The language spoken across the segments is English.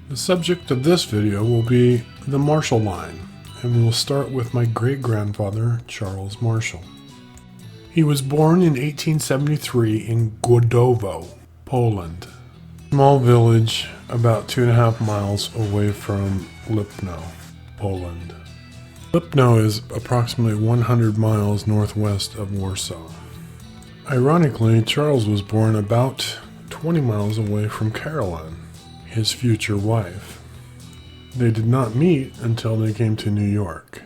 The subject of this video will be the Marschall line, and we will start with my great-grandfather, Charles Marschall. He was born in 1873 in Głodowo, Poland, a small village about 2.5 miles away from Lipno, Poland. Lipno is approximately 100 miles northwest of Warsaw. Ironically, Charles was born about 20 miles away from Caroline, his future wife. They did not meet until they came to New York.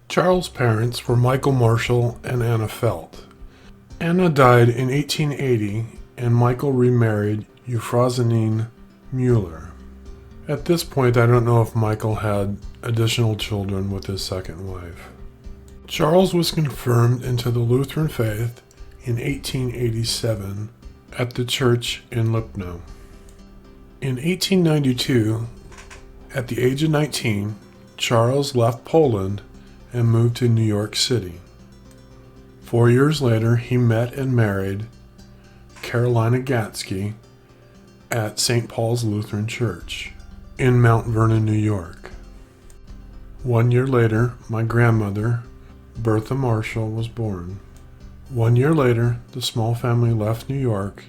Charles' parents were Michael Marschall and Anna Felt. Anna died in 1880 and Michael remarried Euphrosyne Mueller. At this point, I don't know if Michael had additional children with his second wife. Charles was confirmed into the Lutheran faith in 1887 at the church in Lipno. In 1892, at the age of 19, Charles left Poland and moved to New York City. 4 years later, he met and married Carolina Gatsky at St. Paul's Lutheran Church in Mount Vernon, New York. 1 year later, my grandmother, Bertha Marschall, was born. 1 year later, the small family left New York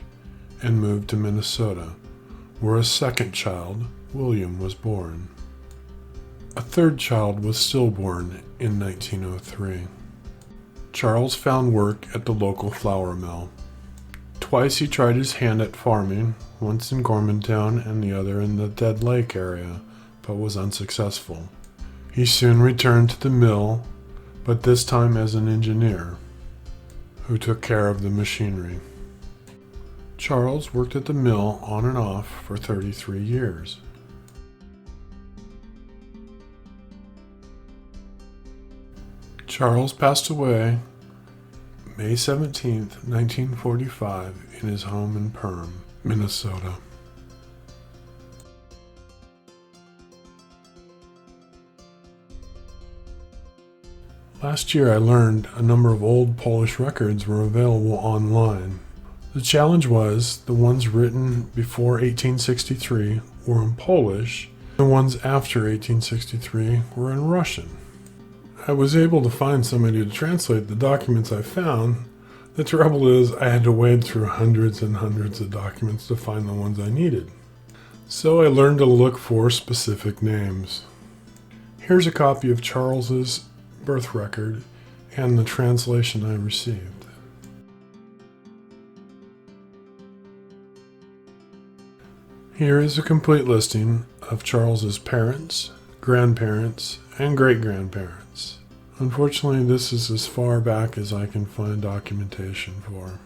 and moved to Minnesota, where a second child, William, was born. A third child was stillborn in 1903. Charles found work at the local flour mill. Twice he tried his hand at farming, once in Gormantown and the other in the Dead Lake area, but was unsuccessful. He soon returned to the mill, but this time as an engineer, who took care of the machinery. Charles worked at the mill on and off for 33 years. Charles passed away May 17, 1945, in his home in Perham, Minnesota. Last year I learned a number of old Polish records were available online. The challenge was the ones written before 1863 were in Polish, the ones after 1863 were in Russian. I was able to find somebody to translate the documents I found. The trouble is I had to wade through hundreds and hundreds of documents to find the ones I needed. So I learned to look for specific names. Here's a copy of Charles's birth record and the translation I received. Here is a complete listing of Charles's parents, grandparents, and great-grandparents. Unfortunately, this is as far back as I can find documentation for.